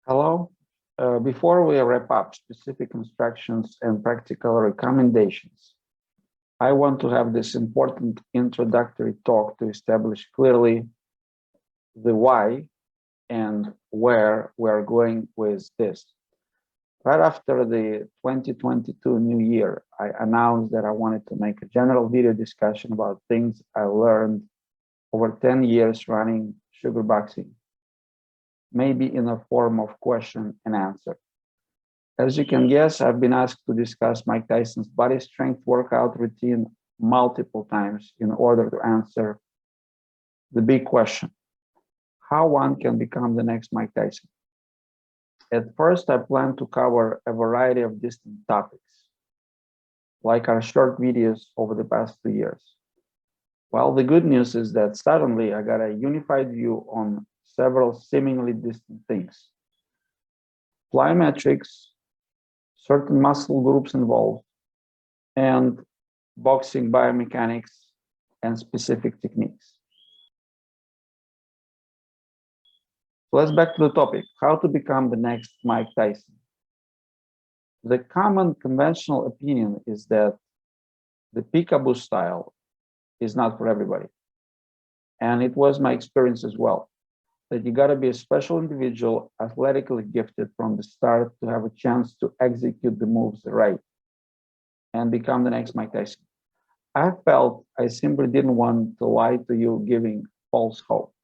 Hello. Before we wrap up specific instructions and practical recommendations, I want to have this important introductory talk to establish clearly the why and where we're going with this. Right after the 2022 New Year, I announced that I wanted to make a general video discussion about things I learned over 10 years running SugarBoxing, maybe in a form of question and answer. As you can guess, I've been asked to discuss Mike Tyson's body strength workout routine multiple times in order to answer the big question, how one can become the next Mike Tyson. At first, I plan to cover a variety of distant topics, like our short videos over the past 2 years. Well, the good news is that suddenly I got a unified view on several seemingly distant things. Plyometrics, certain muscle groups involved, and boxing biomechanics and specific techniques. So let's back to the topic, how to become the next Mike Tyson. The common conventional opinion is that the PeCaBoo style is not for everybody. And it was my experience as well, that you gotta be a special individual, athletically gifted from the start to have a chance to execute the moves right and become the next Mike Tyson. I felt I simply didn't want to lie to you, giving false hope.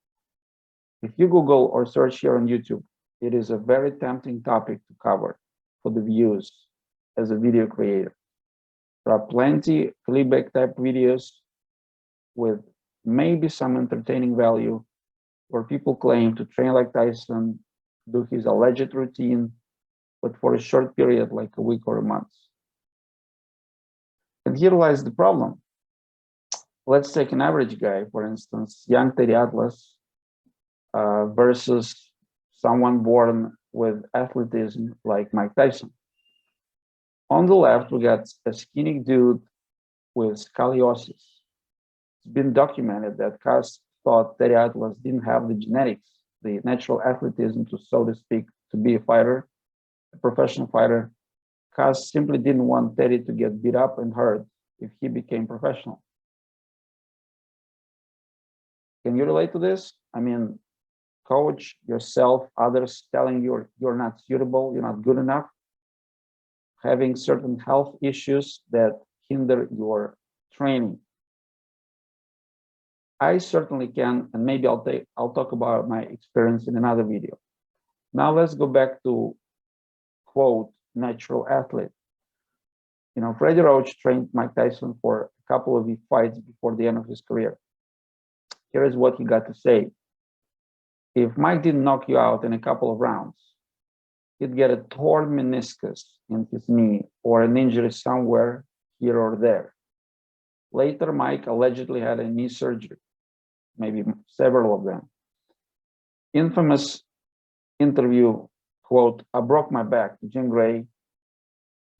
If you Google or search here on YouTube, it is a very tempting topic to cover for the views as a video creator. There are plenty clickbait type videos with maybe some entertaining value where people claim to train like Tyson, do his alleged routine, but for a short period, like a week or a month. And here lies the problem. Let's take an average guy, for instance, young Teddy Atlas, versus someone born with athleticism like Mike Tyson. On the left, we got a skinny dude with scoliosis. It's been documented that Cus thought Teddy Atlas didn't have the genetics, the natural athleticism to, so to speak, to be a fighter, a professional fighter. Cus simply didn't want Teddy to get beat up and hurt if he became professional. Can you relate to this? I mean, coach, yourself, others telling you you're not suitable, you're not good enough, having certain health issues that hinder your training. I certainly can, and maybe I'll talk about my experience in another video. Now let's go back to quote natural athlete. You know, Freddie Roach trained Mike Tyson for a couple of fights before the end of his career. Here is what he got to say. If Mike didn't knock you out in a couple of rounds, he'd get a torn meniscus in his knee or an injury somewhere here or there. Later, Mike allegedly had a knee surgery, maybe several of them. Infamous interview, quote, I broke my back, Jim Gray,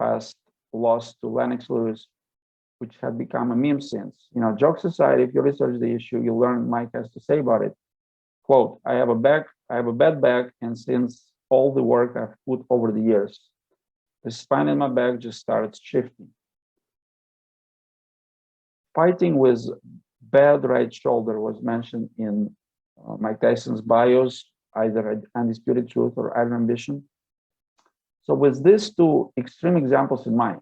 past loss to Lennox Lewis, which had become a meme since. You know, jokes aside, if you research the issue, you learn Mike has to say about it. Quote, I have a bad back, and since all the work I've put over the years, the spine in my back just starts shifting. Fighting with bad right shoulder was mentioned in Mike Tyson's bios, either Undisputed Truth or Iron Ambition. So with these two extreme examples in mind,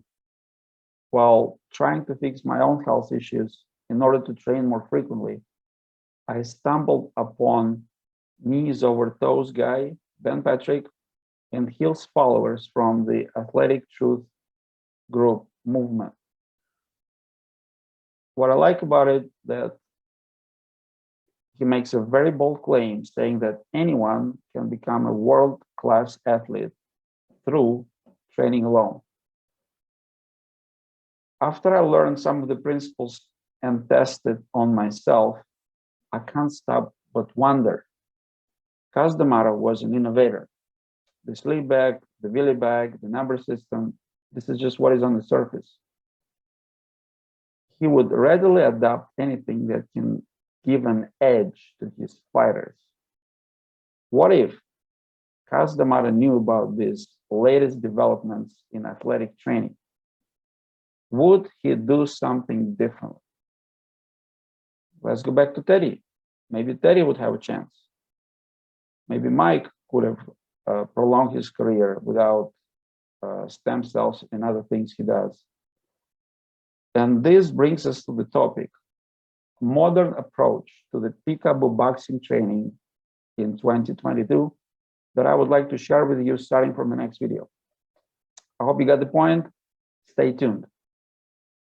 while trying to fix my own health issues in order to train more frequently, I stumbled upon knees over toes guy, Ben Patrick, and Hill's followers from the Athletic Truth group movement. What I like about it, that he makes a very bold claim saying that anyone can become a world-class athlete through training alone. After I learned some of the principles and tested on myself, I can't stop but wonder. Cus D'Amato was an innovator. The sleeve bag, the Willy bag, the number system, this is just what is on the surface. He would readily adopt anything that can give an edge to his fighters. What if Cus D'Amato knew about these latest developments in athletic training, would he do something differently? Let's go back to Teddy. Maybe Teddy would have a chance. Maybe Mike could have prolonged his career without stem cells and other things he does. And this brings us to the topic, modern approach to the PeCaBoo boxing training in 2022 that I would like to share with you starting from the next video. I hope you got the point. Stay tuned.